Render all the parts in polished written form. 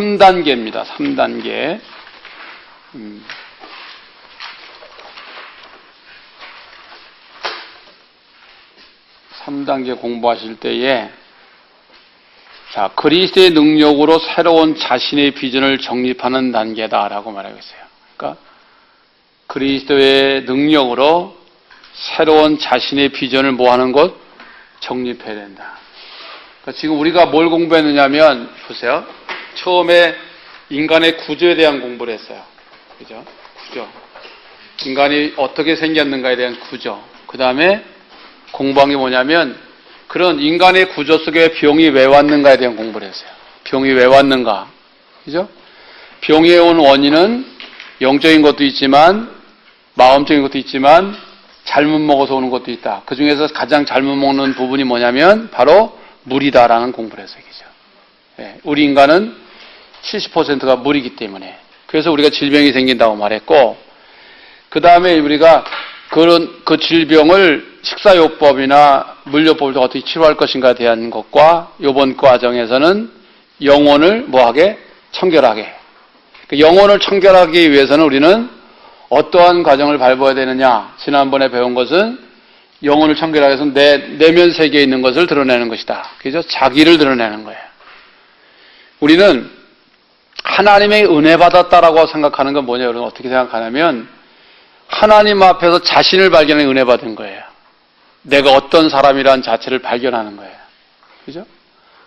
3단계입니다. 3단계. 3단계 공부하실 때에 자, 그리스도의 능력으로 새로운 자신의 비전을 정립하는 단계다라고 말하고 있어요. 그러니까 그리스도의 능력으로 새로운 자신의 비전을 뭐하는 것? 정립해야 된다. 그러니까 지금 우리가 뭘 공부했느냐면 보세요. 처음에 인간의 구조에 대한 공부를 했어요. 그죠? 구조. 인간이 어떻게 생겼는가에 대한 구조. 그 다음에 공부한 게 뭐냐면 그런 인간의 구조 속에 병이 왜 왔는가에 대한 공부를 했어요. 병이 왜 왔는가. 그죠? 병에 온 원인은 영적인 것도 있지만 마음적인 것도 있지만 잘못 먹어서 오는 것도 있다. 그 중에서 가장 잘못 먹는 부분이 뭐냐면 바로 물이다라는 공부를 했어요. 그죠? 네, 우리 인간은 70%가 물이기 때문에 그래서 우리가 질병이 생긴다고 말했고 그 다음에 우리가 그 질병을 식사요법이나 물요법을 어떻게 치료할 것인가에 대한 것과 이번 과정에서는 영혼을 뭐하게? 청결하게. 영혼을 청결하기 위해서는 우리는 어떠한 과정을 밟아야 되느냐? 지난번에 배운 것은 영혼을 청결하기 위해서는 내 내면 세계에 있는 것을 드러내는 것이다. 그죠? 자기를 드러내는 거예요. 우리는 하나님의 은혜 받았다라고 생각하는 건 뭐냐? 여러분 어떻게 생각하냐면 하나님 앞에서 자신을 발견해 은혜 받은 거예요. 내가 어떤 사람이라는 자체를 발견하는 거예요. 그죠?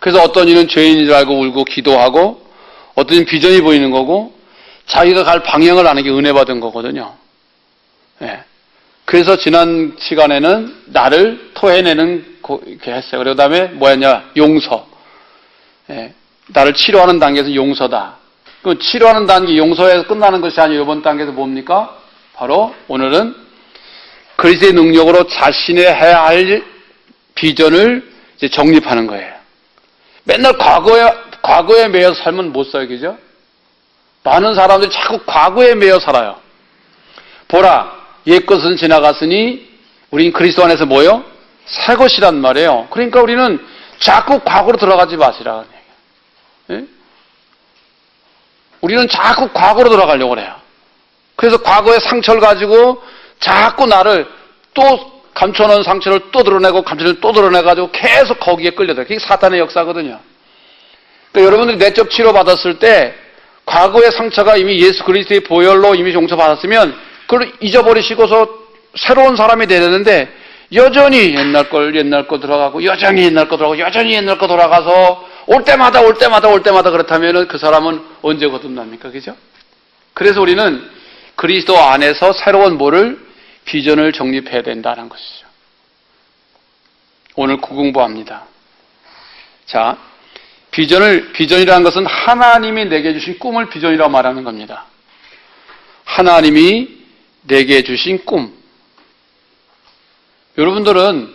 그래서 어떤 이는 죄인인 줄 알고 울고 기도하고 어떤 이는 비전이 보이는 거고 자기가 갈 방향을 아는 게 은혜 받은 거거든요. 네. 그래서 지난 시간에는 나를 토해내는 이렇게 했어요. 그 다음에 뭐였냐? 용서. 네. 나를 치료하는 단계에서 용서다. 그 치료하는 단계 용서에서 끝나는 것이 아니고 이번 단계에서 뭡니까? 바로 오늘은 그리스도의 능력으로 자신의 해야 할 비전을 이제 정립하는 거예요. 맨날 과거에 매여 살면 못 살게, 그죠? 많은 사람들이 자꾸 과거에 매여 살아요. 보라, 옛것은 지나갔으니 우린 그리스도 안에서 뭐요? 새 것이란 말이에요. 그러니까 우리는 자꾸 과거로 들어가지 마시라는 얘기예요. 예? 우리는 자꾸 과거로 들어가려고 해요. 그래서 과거의 상처를 가지고 자꾸 나를 또 감춰놓은 상처를 또 드러내고 감춰놓은 또 드러내가지고 계속 거기에 끌려들어요. 그게 사탄의 역사거든요. 그러니까 여러분들이 내적 치료 받았을 때 과거의 상처가 이미 예수 그리스도의 보혈로 이미 용서받았으면 그걸 잊어버리시고서 새로운 사람이 되려는데 여전히 옛날 거 들어가고 여전히 옛날 거 들어가고 여전히 옛날 거 돌아가서 올 때마다 그렇다면 그 사람은 언제 거듭납니까? 그죠? 그래서 우리는 그리스도 안에서 새로운 비전을 정립해야 된다는 것이죠. 오늘 공부합니다. 자, 비전이라는 것은 하나님이 내게 주신 꿈을 비전이라고 말하는 겁니다. 하나님이 내게 주신 꿈. 여러분들은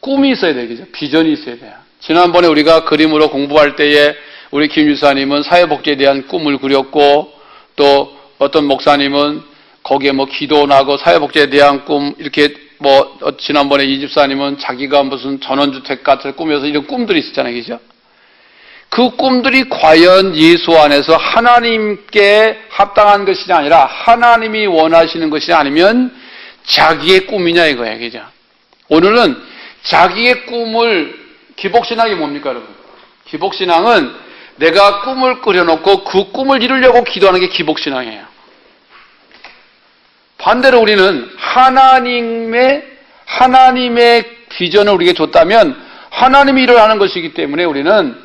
꿈이 있어야 되겠죠. 비전이 있어야 돼요. 지난번에 우리가 그림으로 공부할 때에 우리 김 유사님은 사회복지에 대한 꿈을 그렸고 또 어떤 목사님은 거기에 기도나고 사회복지에 대한 꿈 이렇게 지난번에 이 집사님은 자기가 무슨 전원주택 같은 꾸며서 이런 꿈들이 있었잖아요. 그죠? 그 꿈들이 과연 예수 안에서 하나님께 합당한 것이 아니라 하나님이 원하시는 것이 아니면 자기의 꿈이냐 이거예요. 그죠? 오늘은 자기의 꿈을 기복신앙이 뭡니까 여러분? 기복신앙은 내가 꿈을 꾸려놓고 그 꿈을 이루려고 기도하는 게 기복신앙이에요. 반대로 우리는 하나님의 비전을 우리에게 줬다면 하나님이 일을 하는 것이기 때문에 우리는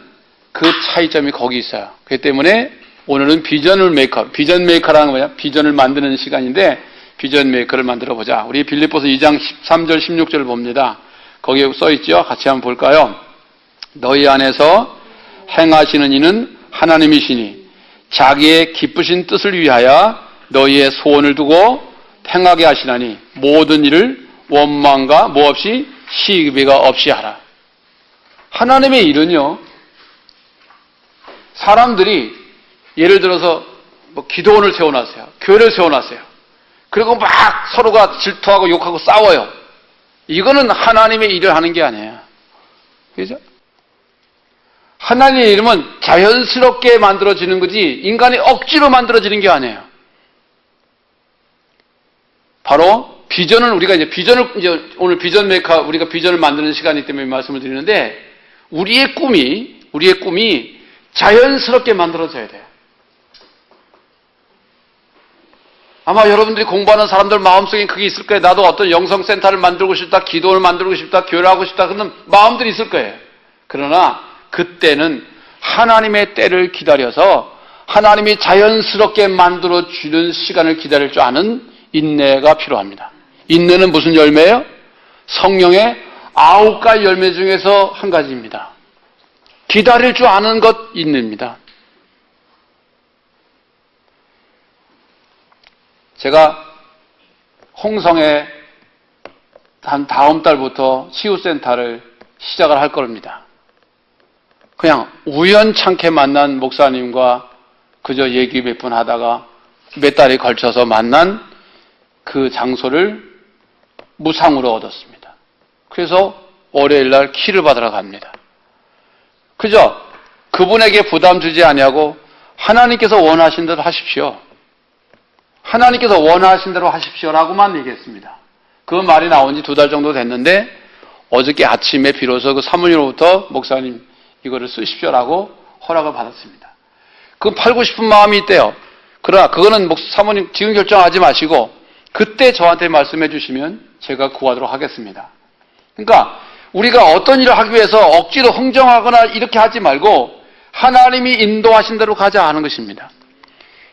그 차이점이 거기 있어요. 그렇기 때문에 오늘은 비전 메이커라는 건 뭐냐? 비전을 만드는 시간인데 비전 메이커를 만들어 보자. 우리 빌립보서 2장 13절 16절을 봅니다. 거기에 써 있죠? 같이 한번 볼까요? 너희 안에서 행하시는 이는 하나님이시니 자기의 기쁘신 뜻을 위하여 너희의 소원을 두고 행하게 하시나니 모든 일을 원망과 뭐 없이 시비가 없이 하라. 하나님의 일은요, 사람들이 예를 들어서 기도원을 세워놨어요. 교회를 세워놨어요. 그리고 막 서로가 질투하고 욕하고 싸워요. 이거는 하나님의 일을 하는 게 아니에요. 그죠? 하나님의 이름은 자연스럽게 만들어지는 거지 인간이 억지로 만들어지는 게 아니에요. 바로 비전을 우리가 이제 오늘 비전 메이커 우리가 비전을 만드는 시간이기 때문에 말씀을 드리는데 우리의 꿈이 자연스럽게 만들어져야 돼요. 아마 여러분들이 공부하는 사람들 마음속에 그게 있을 거예요. 나도 어떤 영성센터를 만들고 싶다, 기도를 만들고 싶다, 교회를 하고 싶다 그런 마음들이 있을 거예요. 그러나 그때는 하나님의 때를 기다려서 하나님이 자연스럽게 만들어주는 시간을 기다릴 줄 아는 인내가 필요합니다. 인내는 무슨 열매예요? 성령의 9가지 열매 중에서 한 가지입니다. 기다릴 줄 아는 것 인내입니다. 제가 홍성에 한 다음 달부터 치유센터를 시작을 할 겁니다. 그냥 우연찮게 만난 목사님과 그저 얘기 몇 번 하다가 몇 달에 걸쳐서 만난 그 장소를 무상으로 얻었습니다. 그래서 월요일 날 키를 받으러 갑니다. 그저 그분에게 부담 주지 아니하고 하나님께서 원하신 대로 하십시오. 하나님께서 원하신 대로 하십시오라고만 얘기했습니다. 그 말이 나온 지 2달 정도 됐는데 어저께 아침에 비로소 그 사모님으로부터 목사님 이거를 쓰십시오라고 허락을 받았습니다. 그건 팔고 싶은 마음이 있대요. 그러나 그거는 사모님 지금 결정하지 마시고 그때 저한테 말씀해 주시면 제가 구하도록 하겠습니다. 그러니까 우리가 어떤 일을 하기 위해서 억지로 흥정하거나 이렇게 하지 말고 하나님이 인도하신 대로 가자 하는 것입니다.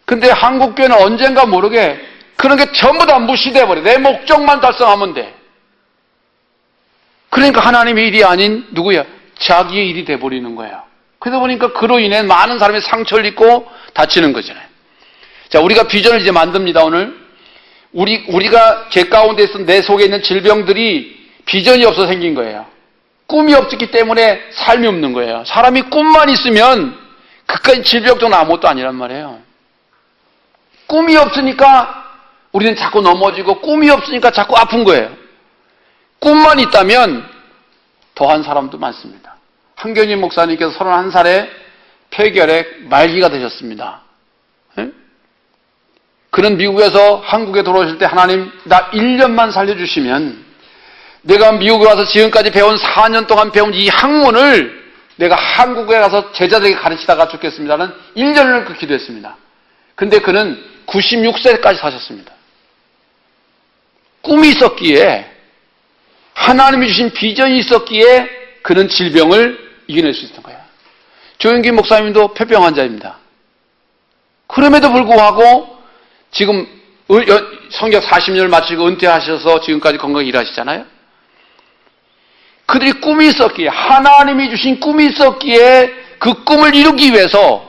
근데 한국교회는 언젠가 모르게 그런 게 전부 다 무시돼 버려. 내 목적만 달성하면 돼. 그러니까 하나님의 일이 아닌 누구야? 자기의 일이 돼버리는 거예요. 그러다 보니까 그로 인해 많은 사람이 상처를 입고 다치는 거잖아요. 자, 우리가 비전을 이제 만듭니다, 오늘. 우리가 제 가운데 있는 내 속에 있는 질병들이 비전이 없어 생긴 거예요. 꿈이 없기 때문에 삶이 없는 거예요. 사람이 꿈만 있으면 그까지 질병도 아무것도 아니란 말이에요. 꿈이 없으니까 우리는 자꾸 넘어지고 꿈이 없으니까 자꾸 아픈 거예요. 꿈만 있다면 더한 사람도 많습니다. 한경임 목사님께서 31살에 폐결핵 말기가 되셨습니다. 네? 그는 미국에서 한국에 돌아오실 때 하나님 나 1년만 살려주시면 내가 미국에 와서 지금까지 배운 4년 동안 배운 이 학문을 내가 한국에 가서 제자들에게 가르치다가 죽겠습니다는 1년을 그 기도했습니다. 근데 그는 96세까지 사셨습니다. 꿈이 있었기에 하나님이 주신 비전이 있었기에 그는 질병을 이겨낼 수 있었던 거예요. 조영기 목사님도 폐병 환자입니다. 그럼에도 불구하고 지금 성경 40년을 마치고 은퇴하셔서 지금까지 건강히 일하시잖아요. 그들이 꿈이 있었기에 하나님이 주신 꿈이 있었기에 그 꿈을 이루기 위해서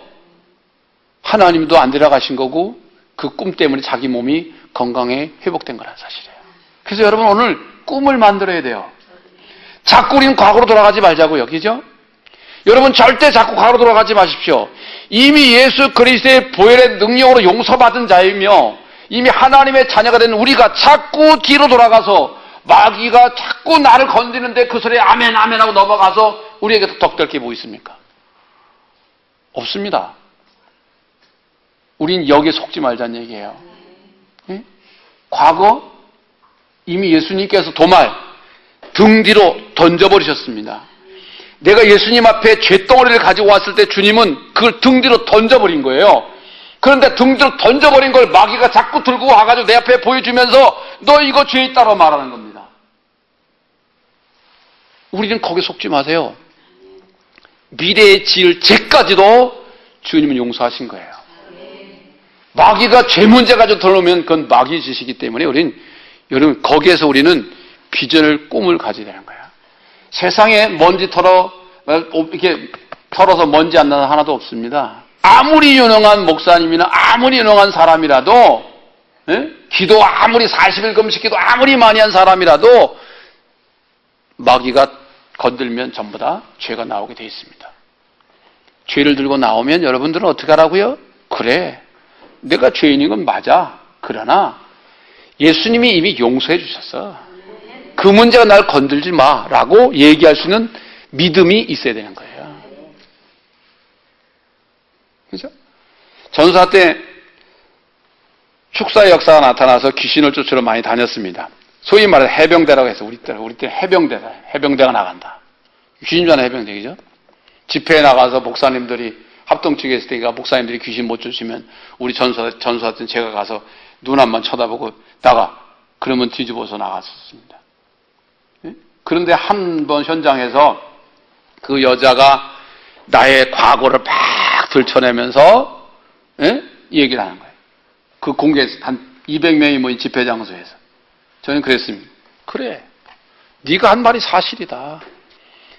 하나님도 안 데려가신 거고 그 꿈 때문에 자기 몸이 건강에 회복된 거라는 사실이에요. 그래서 여러분 오늘 꿈을 만들어야 돼요. 자꾸 우리는 과거로 돌아가지 말자고요. 그죠? 여러분 절대 자꾸 과거로 돌아가지 마십시오. 이미 예수 그리스도의 보혈의 능력으로 용서받은 자이며 이미 하나님의 자녀가 된 우리가 자꾸 뒤로 돌아가서 마귀가 자꾸 나를 건드리는데 그 소리에 아멘 아멘 하고 넘어가서 우리에게 덕될 게 뭐 있습니까? 없습니다. 우린 여기에 속지 말자는 얘기예요. 예? 과거 이미 예수님께서 도말 등 뒤로 던져버리셨습니다. 내가 예수님 앞에 죄덩어리를 가지고 왔을 때 주님은 그걸 등 뒤로 던져버린 거예요. 그런데 등 뒤로 던져버린 걸 마귀가 자꾸 들고 와가지고 내 앞에 보여주면서 너 이거 죄 있다고 말하는 겁니다. 우리는 거기에 속지 마세요. 미래에 지을 죄까지도 주님은 용서하신 거예요. 마귀가 죄 문제 가지고 들어오면 그건 마귀 짓이기 때문에 여러분 거기에서 우리는 비전을 꿈을 가져야 되는 거예요. 세상에 먼지 이렇게 털어서 먼지 안 나는 하나도 없습니다. 아무리 유능한 목사님이나 아무리 유능한 사람이라도 기도 아무리 40일 금식기도 아무리 많이 한 사람이라도 마귀가 건들면 전부 다 죄가 나오게 돼 있습니다. 죄를 들고 나오면 여러분들은 어떻게 하라고요? 그래, 내가 죄인인 건 맞아. 그러나 예수님이 이미 용서해 주셨어. 그 문제가 날 건들지 마라고 얘기할 수 있는 믿음이 있어야 되는 거예요. 전사 때 축사의 역사가 나타나서 귀신을 쫓으러 많이 다녔습니다. 소위 말해 해병대라고 해서 우리 때 해병대다. 해병대가 나간다. 귀신 줄 아는 해병대이죠. 집회에 나가서 목사님들이 합동측에 있을 때니까 목사님들이 귀신 못 쫓으면 우리 전사 때 제가 가서 눈 한번 쳐다보고 나가. 그러면 뒤집어서 나갔었습니다. 그런데 한 번 현장에서 그 여자가 나의 과거를 막 들춰내면서 얘기를 하는 거예요. 그 공개에서 한 200명이 모인 집회 장소에서. 저는 그랬습니다. 그래, 네가 한 말이 사실이다.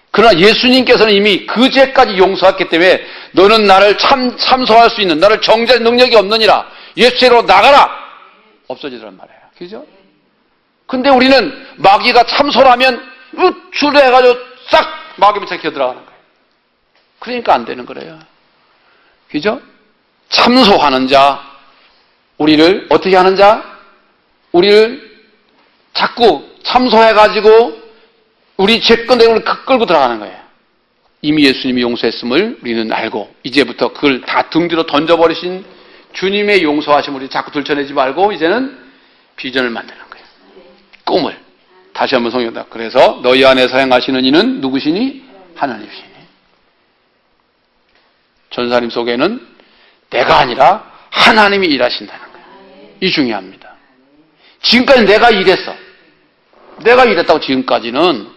그러나 예수님께서는 이미 그 죄까지 용서했기 때문에 너는 나를 참소할 수 있는, 나를 정죄할 능력이 없느니라. 예수로 나가라. 없어지더란 말이에요. 그죠? 근데 우리는 마귀가 참소하면 주도해가지고 싹 마귀 밑에 기어들어가는 거예요. 그러니까 안 되는 거래요. 그죠? 참소하는 자, 우리를 어떻게 하는 자? 우리를 자꾸 참소해가지고 우리 죄권에 우리 끌고 들어가는 거예요. 이미 예수님이 용서했음을 우리는 알고 이제부터 그걸 다 등 뒤로 던져버리신 주님의 용서하심을 우리 자꾸 들춰내지 말고 이제는 비전을 만드는 거예요. 꿈을. 다시 한번 성경다. 그래서 너희 안에서 행하시는 이는 누구시니? 하나님이시니. 전사님 속에는 내가 아니라 하나님이 일하신다는 거예요. 이 중요합니다. 지금까지 내가 일했어. 내가 일했다고 지금까지는.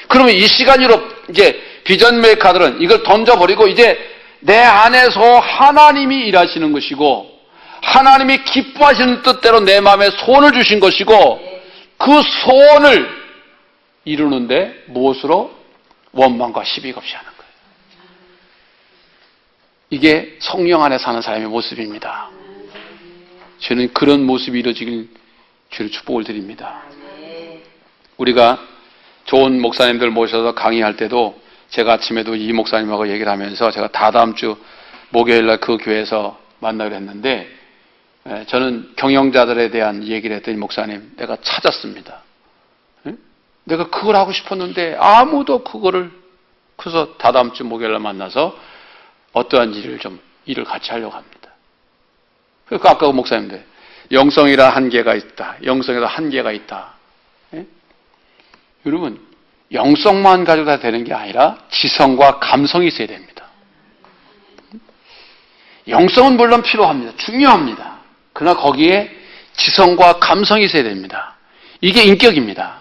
그러면 이 시간으로 이제 비전 메이커들은 이걸 던져버리고 이제 내 안에서 하나님이 일하시는 것이고 하나님이 기뻐하시는 뜻대로 내 마음에 소원을 주신 것이고 그 소원을 이루는데 무엇으로? 원망과 시비가 없이 하는 거예요. 이게 성령 안에 사는 사람의 모습입니다. 저는 그런 모습이 이루어지길 주의 축복을 드립니다. 우리가 좋은 목사님들 모셔서 강의할 때도 제가 아침에도 이 목사님하고 얘기를 하면서 제가 다다음 주 목요일날 그 교회에서 만나기로 했는데 저는 경영자들에 대한 얘기를 했더니 목사님 내가 찾았습니다. 내가 그걸 하고 싶었는데 아무도 그거를 그래서 다다음 주 목요일날 만나서 어떠한 일을 같이 하려고 합니다. 그러니까 아까 그 목사님들 영성이라 한계가 있다. 영성에도 한계가 있다. 여러분 영성만 가지고 다 되는 게 아니라 지성과 감성이 있어야 됩니다. 영성은 물론 필요합니다. 중요합니다. 그러나 거기에 지성과 감성이 있어야 됩니다. 이게 인격입니다.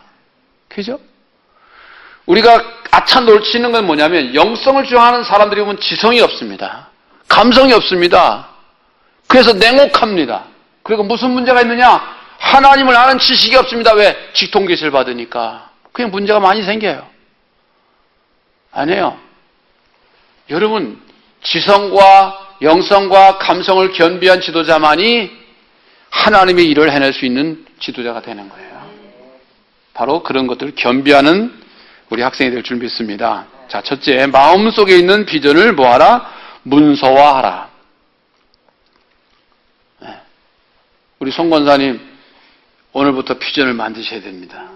그죠? 우리가 아차 놓치는 건 뭐냐면 영성을 주장하는 사람들이 보면 지성이 없습니다. 감성이 없습니다. 그래서 냉혹합니다. 그리고 무슨 문제가 있느냐? 하나님을 아는 지식이 없습니다. 왜? 직통계시를 받으니까. 그냥 문제가 많이 생겨요. 아니에요. 여러분, 지성과 영성과 감성을 겸비한 지도자만이 하나님의 일을 해낼 수 있는 지도자가 되는 거예요. 바로 그런 것들을 겸비하는 우리 학생이 될 줄 믿습니다. 자, 첫째, 마음속에 있는 비전을 뭐하라? 문서화하라. 우리 송 권사님, 오늘부터 비전을 만드셔야 됩니다.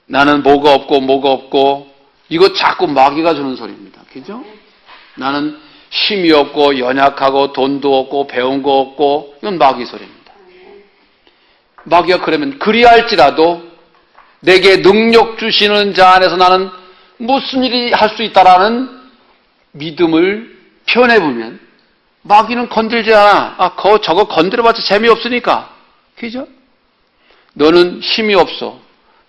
나는 뭐가 없고 이거 자꾸 마귀가 주는 소리입니다. 그죠? 나는 힘이 없고 연약하고 돈도 없고 배운 거 없고 이건 마귀 소리입니다. 마귀가 그러면 그리할지라도 내게 능력 주시는 자 안에서 나는 무슨 일이 할 수 있다라는 믿음을 표현해보면 마귀는 건들지 않아. 저거 건드려봤자 재미없으니까. 그죠? 너는 힘이 없어.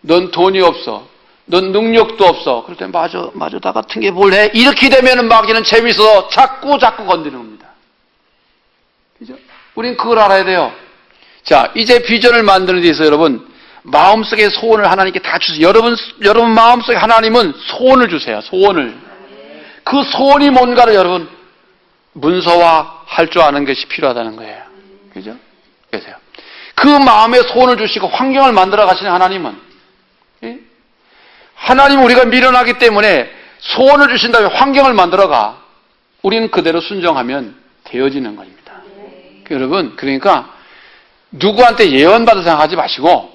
넌 돈이 없어. 넌 능력도 없어. 그럴 때 맞아 나 같은 게 뭘 해? 이렇게 되면 마귀는 재미있어서 자꾸 건드리는 겁니다. 그죠? 우린 그걸 알아야 돼요. 자, 이제 비전을 만드는 데 있어서 여러분 마음속에 소원을 하나님께 다 주세요. 여러분 마음속에 하나님은 소원을 주세요. 소원을. 그 소원이 뭔가를 여러분 문서화할 줄 아는 것이 필요하다는 거예요. 그죠? 그래서요. 그 마음에 소원을 주시고 환경을 만들어 가시는 하나님은 하나님은 우리가 미련하기 때문에 소원을 주신 다음에 환경을 만들어가. 우리는 그대로 순종하면 되어지는 겁니다. 여러분, 그러니까 누구한테 예언받을 생각하지 마시고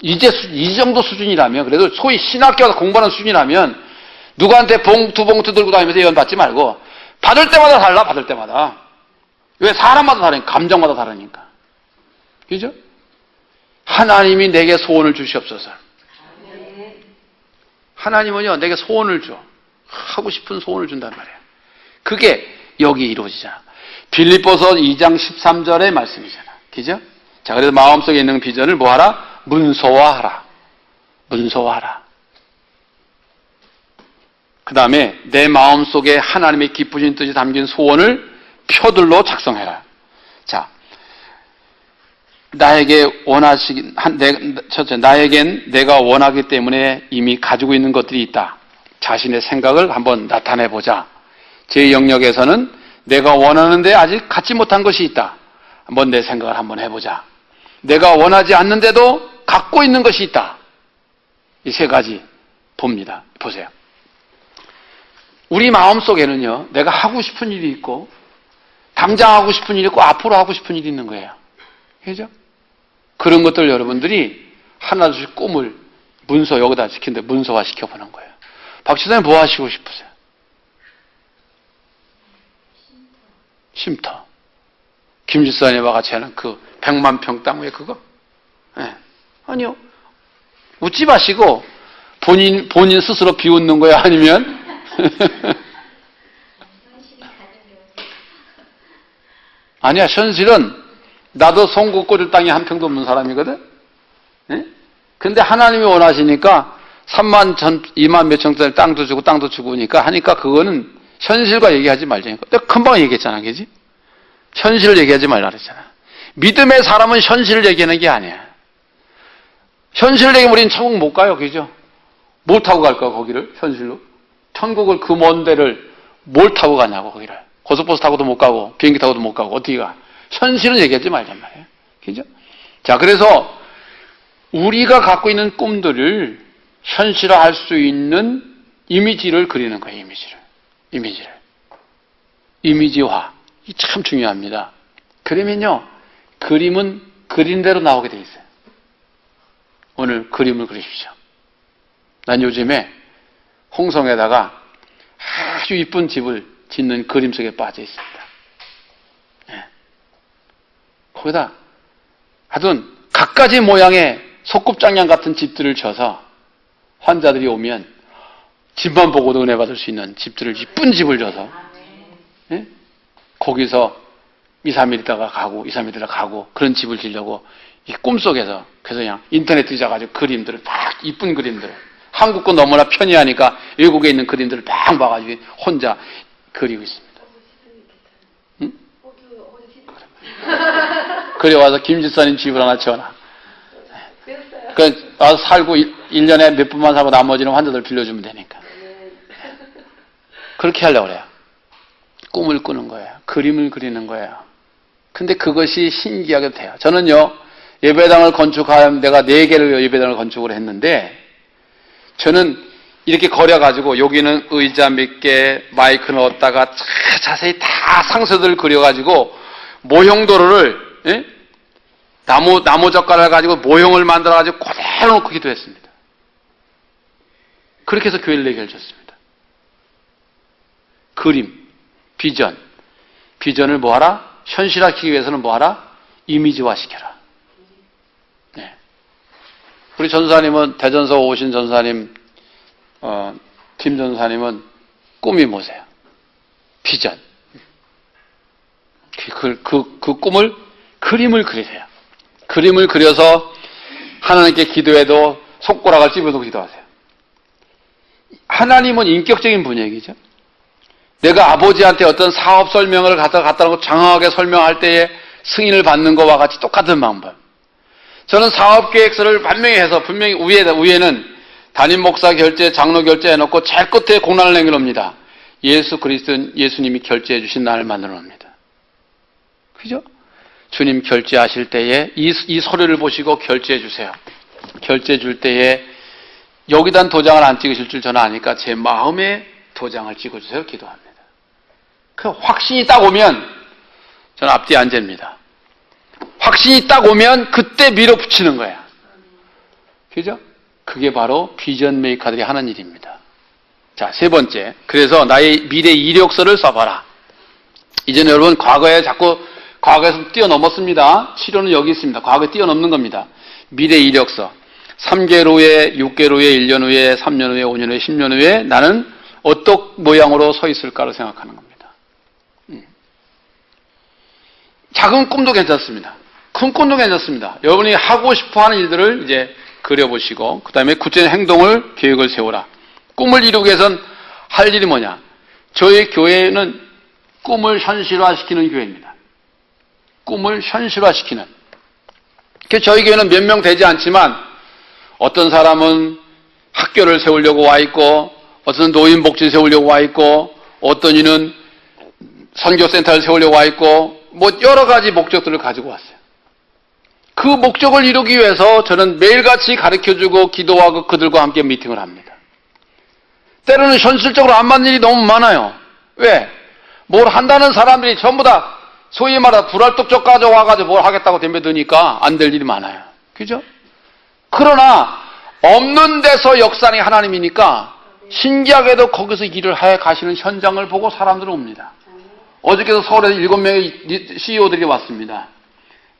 이제 이 정도 수준이라면 그래도 소위 신학교 가서 공부하는 수준이라면 누구한테 두 봉투 들고 다니면서 예언받지 말고 받을 때마다 달라. 받을 때마다. 왜? 사람마다 다르니까. 감정마다 다르니까. 그죠? 하나님이 내게 소원을 주시옵소서. 하나님은요, 내게 소원을 줘. 하고 싶은 소원을 준단 말이에요. 그게 여기 이루어지잖아. 빌립보서 2장 13절의 말씀이잖아. 그죠? 자, 그래서 마음속에 있는 비전을 뭐하라? 문서화하라. 문서화하라. 그 다음에 내 마음속에 하나님의 기쁘신 뜻이 담긴 소원을 표들로 작성해라. 자, 나에겐 내가 원하기 때문에 이미 가지고 있는 것들이 있다. 자신의 생각을 한번 나타내보자. 제 영역에서는 내가 원하는데 아직 갖지 못한 것이 있다. 한번 내 생각을 한번 해보자. 내가 원하지 않는데도 갖고 있는 것이 있다. 이 세 가지 봅니다. 보세요. 우리 마음속에는요, 내가 하고 싶은 일이 있고, 당장 하고 싶은 일이 있고, 앞으로 하고 싶은 일이 있는 거예요. 그죠? 그런 것들 여러분들이 하나둘씩 꿈을 여기다 시키는데 문서화 시켜보는 거예요. 박 지사님 뭐 하시고 싶으세요? 쉼터. 김 지사님과 같이 하는 그 100만 평 땅 위에 그거? 네. 아니요. 웃지 마시고 본인 스스로 비웃는 거예요? 아니면? 아니야. 현실은 나도 송구 꽂을 땅이 한 평도 없는 사람이거든? 네? 근데 하나님이 원하시니까 2만 몇 천짜리 땅도 주고 하니까 그거는 현실과 얘기하지 말자니까. 내가 금방 얘기했잖아. 그지? 현실을 얘기하지 말라 그랬잖아. 믿음의 사람은 현실을 얘기하는 게 아니야. 현실을 얘기하면 우리는 천국 못 가요. 그죠? 뭘 타고 갈까, 거기를? 현실로? 천국을 그 먼 데를 뭘 타고 가냐고, 거기를. 고속버스 타고도 못 가고, 비행기 타고도 못 가고, 어떻게 가? 현실은 얘기하지 말란 말이에요. 그죠? 자, 그래서 우리가 갖고 있는 꿈들을 현실화할 수 있는 이미지를 그리는 거예요, 이미지를. 이미지화. 이 참 중요합니다. 그러면요, 그림은 그린 대로 나오게 돼 있어요. 오늘 그림을 그리십시오. 난 요즘에 홍성에다가 아주 이쁜 집을 짓는 그림 속에 빠져 있습니다. 네. 거기다 하여튼 갖가지 모양의 소꿉장냥 같은 집들을 져서 환자들이 오면 집만 보고도 은혜 받을 수 있는 집들을, 이쁜 집을 져서 네? 거기서 2, 3일 있다가 가고 그런 집을 지려고 이 꿈속에서 그래서 그냥 인터넷 뒤져가지고 그림들을 막 이쁜 그림들을 한국 거 너무나 편리하니까 외국에 있는 그림들을 막 봐가지고 혼자 그리고 있습니다. 응? 그래 와서 김 집사님 집을 하나 지어놔. 그 와서 살고 1년에 몇 분만 살고 나머지는 환자들 빌려주면 되니까. 그렇게 하려고 그래요. 꿈을 꾸는 거예요. 그림을 그리는 거예요. 근데 그것이 신기하게 돼요. 저는요, 예배당을 건축하면 내가 4개를 예배당을 건축을 했는데, 저는 이렇게 거려가지고 여기는 의자 몇 개, 마이크 넣었다가 자세히 다 상세들을 그려가지고 모형도로를, 예? 나무 젓가락을 가지고 모형을 만들어가지고 그대로 놓고 기도했습니다. 그렇게 해서 교회를 해결했습니다. 그림, 비전을 뭐하라? 현실화하기 위해서는 뭐하라? 이미지화시켜라. 네. 우리 전사님은, 대전서 오신 전사님, 김 전사님은 꿈이 뭐세요? 비전. 그 꿈을, 그림을 그리세요. 그림을 그려서 하나님께 기도해도 손가락을 찝어서 기도하세요. 하나님은 인격적인 분이죠. 내가 아버지한테 어떤 사업 설명을 갖다 놓고 장황하게 설명할 때에 승인을 받는 것과 같이 똑같은 방법. 저는 사업 계획서를 분명히 해서 분명히 위에는 담임 목사 결제, 장로 결제 해놓고 제일 끝에 공란을 남겨놓습니다. 예수님이 결제해 주신 날을 만들어 놓습니다. 그죠? 주님 결제하실 때에 이 서류를 보시고 결제해 주세요. 결제해 줄 때에 여기다 도장을 안 찍으실 줄 저는 아니까 제 마음에 도장을 찍어주세요. 기도합니다. 그 확신이 딱 오면 저는 앞뒤 안 잽니다. 확신이 딱 오면 그때 밀어붙이는 거야. 그죠? 그게 바로 비전 메이커들이 하는 일입니다. 자, 세 번째. 그래서 나의 미래 이력서를 써봐라. 이제는 여러분 과거에 자꾸 과거에서 뛰어넘었습니다. 치료는 여기 있습니다. 과거에 뛰어넘는 겁니다. 미래 이력서. 3개월 후에, 6개월 후에, 1년 후에, 3년 후에, 5년 후에, 10년 후에 나는 어떤 모양으로 서 있을까를 생각하는 겁니다. 작은 꿈도 괜찮습니다. 큰 꿈도 괜찮습니다. 여러분이 하고 싶어 하는 일들을 이제 그려보시고, 그 다음에 구체적인 행동을, 계획을 세워라. 꿈을 이루기 위해서는 할 일이 뭐냐? 저희 교회는 꿈을 현실화시키는 교회입니다. 꿈을 현실화시키는. 저희 교회는 몇 명 되지 않지만 어떤 사람은 학교를 세우려고 와 있고, 어떤 노인복지 세우려고 와 있고, 어떤 이는 선교센터를 세우려고 와 있고, 뭐 여러 가지 목적들을 가지고 왔어요. 그 목적을 이루기 위해서 저는 매일같이 가르쳐주고 기도하고 그들과 함께 미팅을 합니다. 때로는 현실적으로 안 맞는 일이 너무 많아요. 왜? 뭘 한다는 사람들이 전부 다 소위 말해 불알뚝적 가져와가지고 뭘 하겠다고 덤벼드니까 안 될 일이 많아요. 그죠? 그러나 없는 데서 역사는 하나님이니까 신기하게도 거기서 일을 해 가시는 현장을 보고 사람들은 옵니다. 어저께도 서울에 7명의 CEO들이 왔습니다.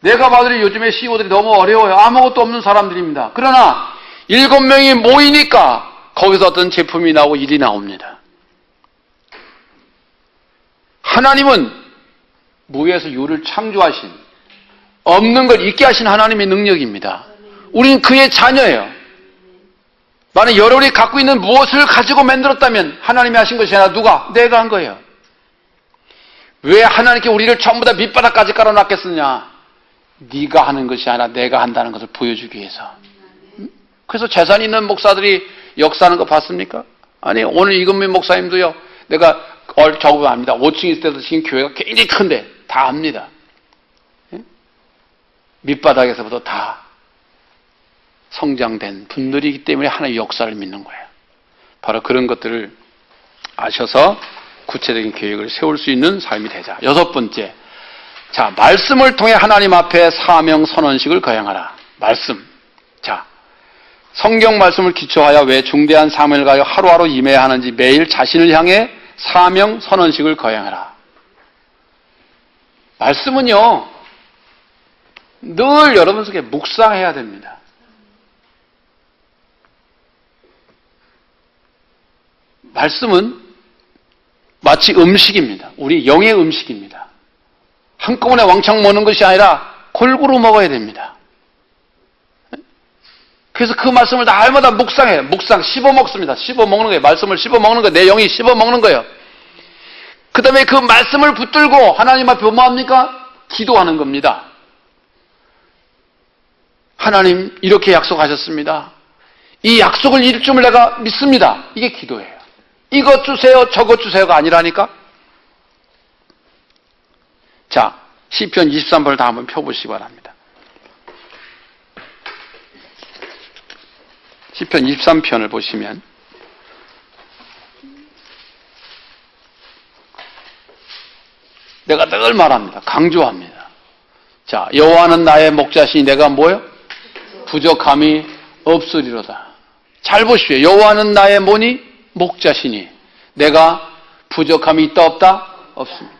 내가 봐도 요즘에 CEO들이 너무 어려워요. 아무것도 없는 사람들입니다. 그러나 7명이 모이니까 거기서 어떤 제품이 나오고 일이 나옵니다. 하나님은 무에서 유를 창조하신, 없는 걸 있게 하신 하나님의 능력입니다. 우리는 그의 자녀예요. 만약 여러분이 갖고 있는 무엇을 가지고 만들었다면 하나님이 하신 것이 아니라 누가? 내가 한 거예요. 왜 하나님께 우리를 전부 다 밑바닥까지 깔아놨겠느냐? 네가 하는 것이 아니라 내가 한다는 것을 보여주기 위해서. 그래서 재산 있는 목사들이 역사하는 거 봤습니까? 아니, 오늘 이금민 목사님도요, 내가 적으면 압니다. 5층 있을 때도 지금 교회가 굉장히 큰데 다 압니다. 밑바닥에서부터 다 성장된 분들이기 때문에 하나의 역사를 믿는 거예요. 바로 그런 것들을 아셔서 구체적인 계획을 세울 수 있는 삶이 되자. 6번째. 자, 말씀을 통해 하나님 앞에 사명 선언식을 거행하라. 말씀. 자, 성경 말씀을 기초하여 왜 중대한 사명을 가지고 하루하루 임해야 하는지 매일 자신을 향해 사명 선언식을 거행하라. 말씀은요, 늘 여러분 속에 묵상해야 됩니다. 말씀은 마치 음식입니다. 우리 영의 음식입니다. 한꺼번에 왕창 먹는 것이 아니라 골고루 먹어야 됩니다. 그래서 그 말씀을 날마다 묵상해요. 묵상, 씹어 먹습니다. 씹어 먹는 거예요. 말씀을 씹어 먹는 거예요. 내 영이 씹어 먹는 거예요. 그 다음에 그 말씀을 붙들고 하나님 앞에 뭐합니까? 기도하는 겁니다. 하나님 이렇게 약속하셨습니다. 이 약속을 이룰 줄 내가 믿습니다. 이게 기도예요. 이것 주세요, 저것 주세요가 아니라니까. 자, 시편 23번을 다 한번 펴보시기 바랍니다. 시편 23편을 보시면 내가 늘 말합니다. 강조합니다. 자, 여호와는 나의 목자시니 내가 뭐요? 부족함이 없으리로다. 잘 보십시오. 여호와는 나의 뭐니? 목자시니 내가 부족함이 있다 없다? 없습니다.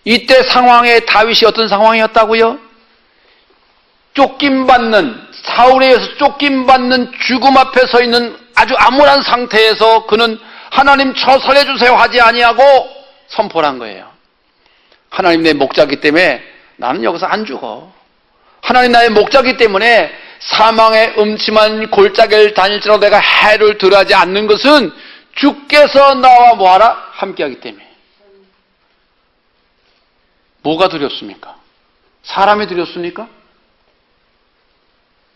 이때 상황에 다윗이 어떤 상황이었다고요? 쫓김받는, 사울에 의해서 쫓김받는 죽음 앞에 서 있는 아주 암울한 상태에서 그는 하나님 저 살려주세요 하지 아니하고 선포를 한 거예요. 하나님 내 목자기 때문에 나는 여기서 안 죽어. 하나님 나의 목자기 때문에 사망의 음침한 골짜기를 다닐지라도 내가 해를 들어하지 않는 것은 주께서 나와 뭐하라? 함께하기 때문에. 뭐가 두렵습니까? 사람이 두렵습니까?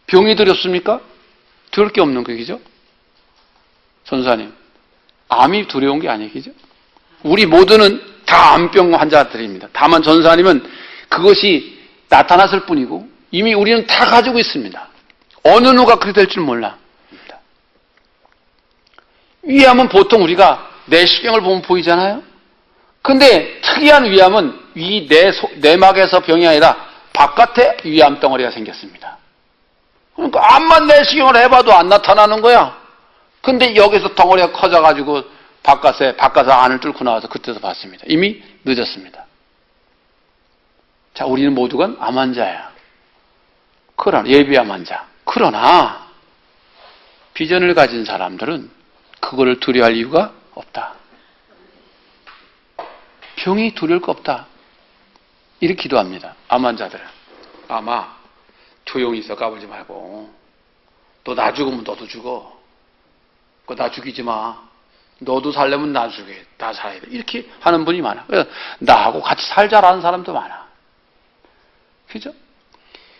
병이 두렵습니까? 두려울 게 없는 거죠. 전사님, 암이 두려운 게 아니죠. 우리 모두는 다 암병 환자들입니다. 다만 전사님은 그것이 나타났을 뿐이고 이미 우리는 다 가지고 있습니다. 어느 누가 그렇게 될 줄 몰라. 위암은 보통 우리가 내시경을 보면 보이잖아요. 근데 특이한 위암은 위 내막에서 병이 아니라 바깥에 위암 덩어리가 생겼습니다. 그러니까 암만 내시경을 해봐도 안 나타나는 거야. 근데 여기서 덩어리가 커져가지고 바깥에서 안을 뚫고 나와서 그때서 봤습니다. 이미 늦었습니다. 자, 우리는 모두가 암 환자야. 그러나 예비암 환자. 그러나 비전을 가진 사람들은 그거를 두려워할 이유가 없다. 병이 두려울 거 없다. 이렇게 기도합니다. 암 환자들은. 아마 조용히 있어 까불지 말고. 너 나 죽으면 너도 죽어. 나 죽이지 마. 너도 살려면 나 죽여. 나 살아야 돼. 이렇게 하는 분이 많아. 그래서 나하고 같이 살자라는 사람도 많아. 그죠?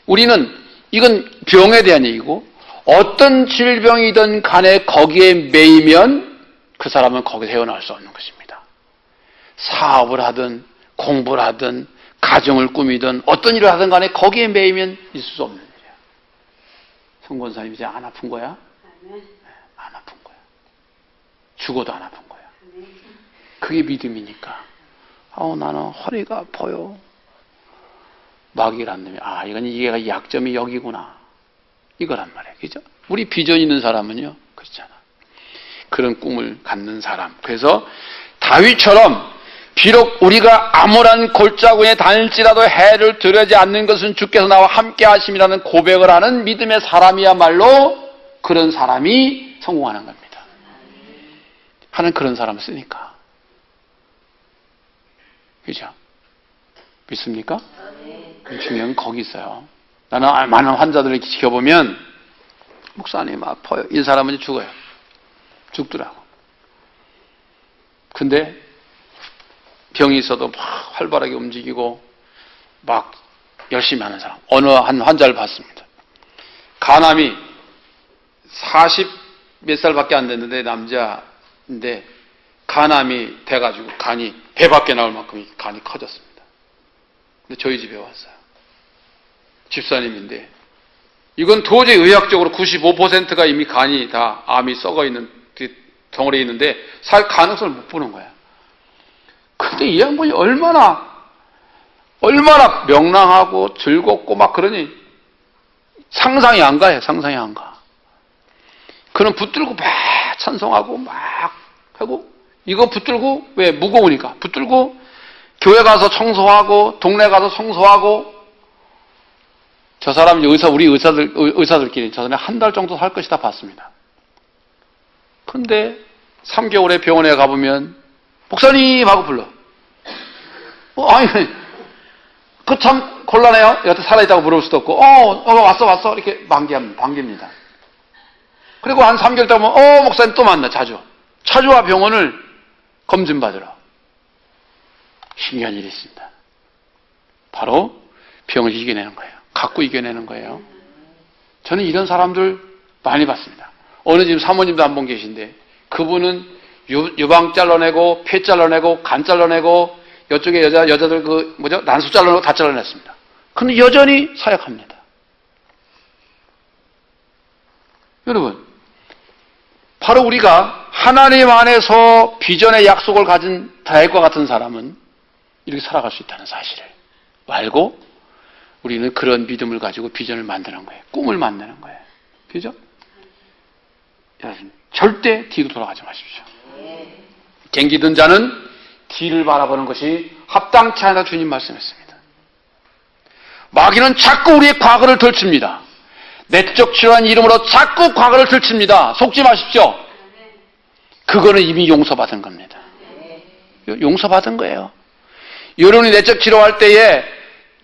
우리는 이건 병에 대한 얘기고 어떤 질병이든 간에 거기에 매이면 그 사람은 거기서 헤어나올 수 없는 것입니다. 사업을 하든 공부를 하든 가정을 꾸미든 어떤 일을 하든 간에 거기에 매이면 있을 수 없는 일이야. 성권사님 이제 안 아픈 거야? 안 아픈 거야. 죽어도 안 아픈 거야. 그게 믿음이니까. 나는 허리가 아파요. 마귀란 놈이 이건 이게 약점이 여기구나. 이거란 말이에요. 그죠? 우리 비전 있는 사람은요. 그렇잖아. 그런 꿈을 갖는 사람. 그래서 다윗처럼 비록 우리가 아무런 골짜기에 다닐지라도 해를 들여지 않는 것은 주께서 나와 함께 하심이라는 고백을 하는 믿음의 사람이야말로 그런 사람이 성공하는 겁니다. 하는 그런 사람을 쓰니까. 그죠? 믿습니까? 중요한 건 거기 있어요. 나는 많은 환자들을 지켜보면 목사님 아파요. 이 사람은 죽어요. 죽더라고. 근데 병이 있어도 막 활발하게 움직이고 막 열심히 하는 사람. 어느 한 환자를 봤습니다. 간암이 40 몇 살밖에 안 됐는데 남자인데 간암이 돼가지고 간이 배 밖에 나올 만큼 간이 커졌습니다. 근데 저희 집에 왔어요. 집사님인데 이건 도저히 의학적으로 95%가 이미 간이 다 암이 썩어있는 덩어리에 있는데 살 가능성을 못 보는 거야. 근데 이 양반이 얼마나 명랑하고 즐겁고 막 그러니 상상이 안 가요. 상상이 안 가. 그는 붙들고 막 찬송하고 막 하고 이거 붙들고 왜 무거우니까 붙들고 교회 가서 청소하고 동네 가서 청소하고 저 사람이 우리 의사들끼리 저 사람이 한 달 정도 살 것이다 봤습니다. 근데 3개월에 병원에 가보면 목사님 하고 불러. 아니 그 참 곤란해요. 여태 살아있다고 물어볼 수도 없고 왔어 이렇게 반깁니다. 그리고 한 3개월 있다 보면 목사님 또 만나 자주 와 병원을 검진 받으러. 신기한 일이 있습니다. 바로 병을 이겨내는 거예요. 갖고 이겨내는 거예요. 저는 이런 사람들 많이 봤습니다. 어느 집 사모님도 한 분 계신데 그분은 유방 잘라내고 폐 잘라내고 간 잘라내고 이쪽에 여자들 난수 잘라내고 다 잘라냈습니다. 근데 여전히 사역합니다. 여러분 바로 우리가 하나님 안에서 비전의 약속을 가진 다윗과 같은 사람은 이렇게 살아갈 수 있다는 사실을 알고 우리는 그런 믿음을 가지고 비전을 만드는 거예요. 꿈을 만드는 거예요. 그죠? 여러분 절대 뒤로 돌아가지 마십시오. 갱기든 자는 뒤를 바라보는 것이 합당치 않다 주님 말씀했습니다. 마귀는 자꾸 우리의 과거를 들춥니다. 내적 치료한 이름으로 자꾸 과거를 들춥니다. 속지 마십시오. 그거는 이미 용서받은 겁니다. 용서받은 거예요. 여러분이 내적 치료할 때에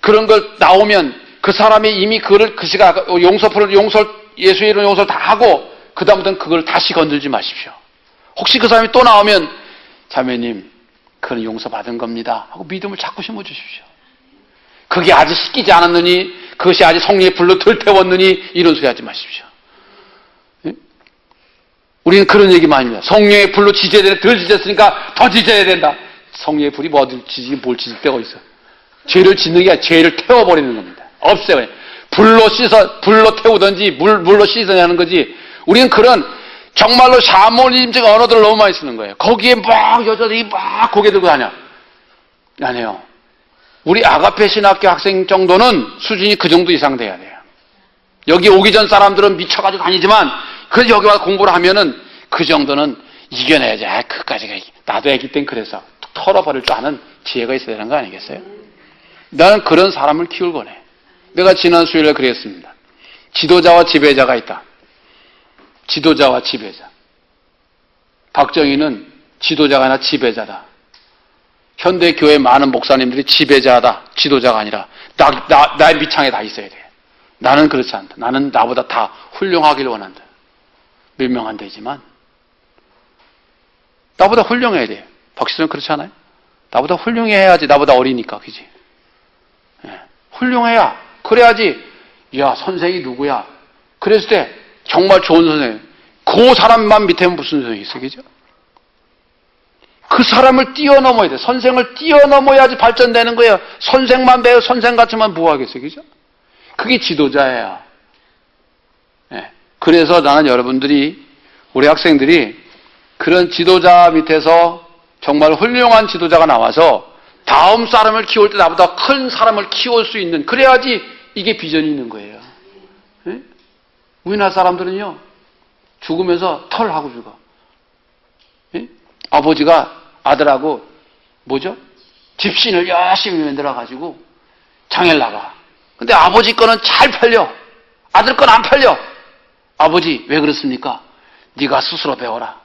그런 걸 나오면 그 사람이 이미 그 시가 예수의 이름 용서를 다 하고 그다음부터는 그걸 다시 건들지 마십시오. 혹시 그 사람이 또 나오면 자매님 그건 용서받은 겁니다 하고 믿음을 자꾸 심어주십시오. 그게 아직 씻기지 않았느니 그것이 아직 성령의 불로 덜 태웠느니 이런 소리 하지 마십시오. 예? 우리는 그런 얘기만 합니다. 성령의 불로 덜 지졌으니까 더 지져야 된다. 성령의 불이 뭘 지질 데가 있어. 죄를 짓는 게 아니라 죄를 태워버리는 겁니다. 없애요. 불로 태우든지 물로 씻어내는 거지. 우리는 그런 정말로 샤머니즘적 언어들을 너무 많이 쓰는 거예요. 거기에 막 여자들이 막 고개 들고 다녀. 아니에요. 우리 아가페 신학교 학생 정도는 수준이 그 정도 이상 돼야 돼요. 여기 오기 전 사람들은 미쳐가지고 다니지만 그래서 여기 와서 공부를 하면은 그 정도는 이겨내야지. 그까지가 나도 애기 땐 그래서 털어버릴 줄 아는 지혜가 있어야 되는 거 아니겠어요? 나는 그런 사람을 키울 거네. 내가 지난 수요일에 그랬습니다. 지도자와 지배자가 있다. 지도자와 지배자. 박정희는 지도자가 아니라 지배자다. 현대 교회 많은 목사님들이 지배자다. 지도자가 아니라 나의 밑창에 다 있어야 돼. 나는 그렇지 않다. 나는 나보다 다 훌륭하기를 원한다. 몇 명 안 되지만 나보다 훌륭해야 돼. 박시선은 그렇지 않아요? 나보다 훌륭해야지. 나보다 어리니까. 그지? 예. 훌륭해야. 그래야지. 야, 선생이 누구야? 그랬을 때 정말 좋은 선생님. 그 사람만 밑에는 무슨 선생이 있어. 그죠? 그 사람을 뛰어넘어야 돼. 선생을 뛰어넘어야지 발전되는 거예요. 선생만 배워 선생 같지만 뭐하겠어요. 그죠? 그게 지도자예요. 예. 그래서 나는 여러분들이, 우리 학생들이 그런 지도자 밑에서 정말 훌륭한 지도자가 나와서 다음 사람을 키울 때 나보다 큰 사람을 키울 수 있는, 그래야지 이게 비전이 있는 거예요. 예? 우리나라 사람들은요, 죽으면서 털하고 죽어. 예? 아버지가 아들하고 뭐죠? 집신을 열심히 만들어가지고 장애를 나가. 근데 아버지 거는 잘 팔려. 아들 건 안 팔려. 아버지 왜 그렇습니까? 네가 스스로 배워라.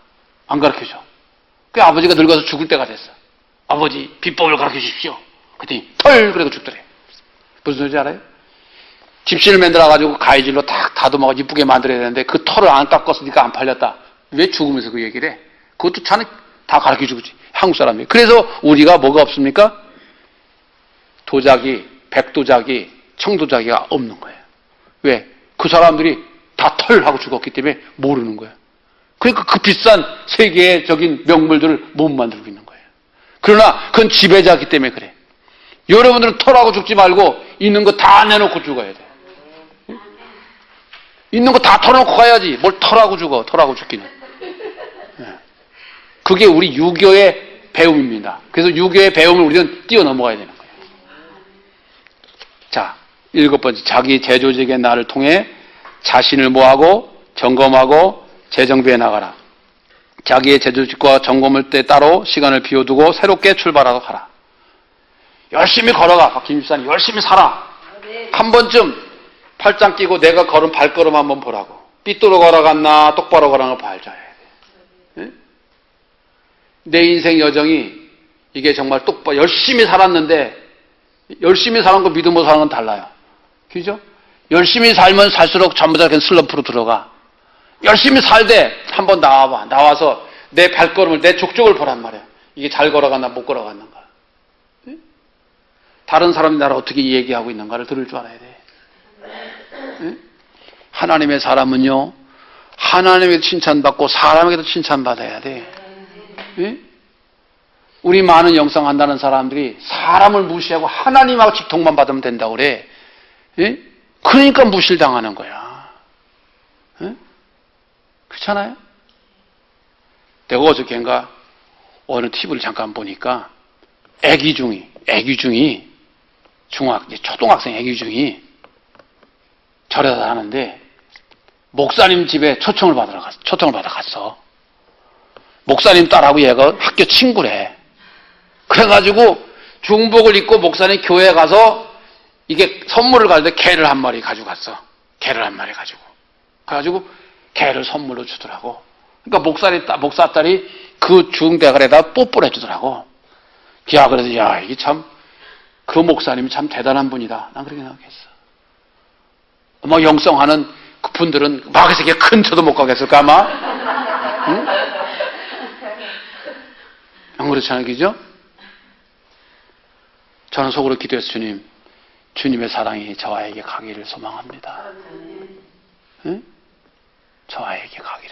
안 가르쳐줘. 그 아버지가 늙어서 죽을 때가 됐어. 아버지 비법을 가르쳐 주십시오. 그랬더니 털 그래도 죽더래. 무슨 소리인지 알아요? 집신을 만들어가지고 가위질로 탁 다듬어가 이쁘게 만들어야 되는데 그 털을 안 깎았으니까 안 팔렸다. 왜 죽으면서 그 얘기를 해? 그것도 자는 다 가르쳐 주지. 한국 사람이. 그래서 우리가 뭐가 없습니까? 도자기, 백도자기, 청도자기가 없는 거예요. 왜? 그 사람들이 다 털하고 죽었기 때문에 모르는 거예요. 그러니까 그 비싼 세계적인 명물들을 못 만들고 있는 거예요. 그러나 그건 지배자이기 때문에 그래. 여러분들은 털하고 죽지 말고 있는 거 다 내놓고 죽어야 돼. 있는 거 다 털어놓고 가야지. 뭘 털하고 죽어. 털하고 죽기는. 그게 우리 유교의 배움입니다. 그래서 유교의 배움을 우리는 뛰어넘어가야 되는 거예요. 자, 7번째. 자기 제조직의 나를 통해 자신을 모하고 점검하고 재정비해 나가라. 자기의 제조직과 점검을 때 따로 시간을 비워두고 새롭게 출발하도록 하라. 열심히 걸어가. 김 집사님 열심히 살아. 한 번쯤 팔짱 끼고 내가 걸은 발걸음 한번 보라고. 삐뚤어 걸어갔나 똑바로 걸어간 거 봐줘야 돼. 네? 내 인생 여정이 이게 정말 똑바로 열심히 살았는데, 열심히 사는 거 믿음으로 사는 건 달라요. 그죠? 열심히 살면 살수록 전부 다 슬럼프로 들어가. 열심히 살되 한번 나와봐. 나와서 내 발걸음을, 내 족적을 보란 말이야. 이게 잘 걸어갔나 못 걸어갔는가. 네? 다른 사람이 나를 어떻게 얘기하고 있는가를 들을 줄 알아야 돼. 네? 하나님의 사람은요, 하나님에게 칭찬받고 사람에게도 칭찬받아야 돼. 네? 우리 많은 영상 한다는 사람들이 사람을 무시하고 하나님하고 직통만 받으면 된다고 그래. 네? 그러니까 무실당하는 거야. 네? 그렇잖아요? 내가 어저께인가 어느 TV를 잠깐 보니까 애기중이 초등학생 애기중이 절에서 하는데 목사님 집에 초청을 받아 갔어. 목사님 딸하고 얘가 학교 친구래. 그래가지고 중복을 입고 목사님 교회에 가서 이게 선물을 가는데 개를 한 마리 가지고 갔어. 개를 한 마리 가지고. 그래가지고 개를 선물로 주더라고. 그러니까 목사 딸이 그 중대가리에다 뽀뽀를 해주더라고. 야, 그래서 야, 이게 참, 그 목사님이 참 대단한 분이다. 난 그렇게 생각했어. 뭐 영성하는 그 분들은 마귀 세계 근처도 못 가겠을까 아마? 응? 안 그렇잖아요, 그죠? 저는 속으로 기도해서 주님의 사랑이 저와에게 가기를 소망합니다. 응? 저와에게 가기를.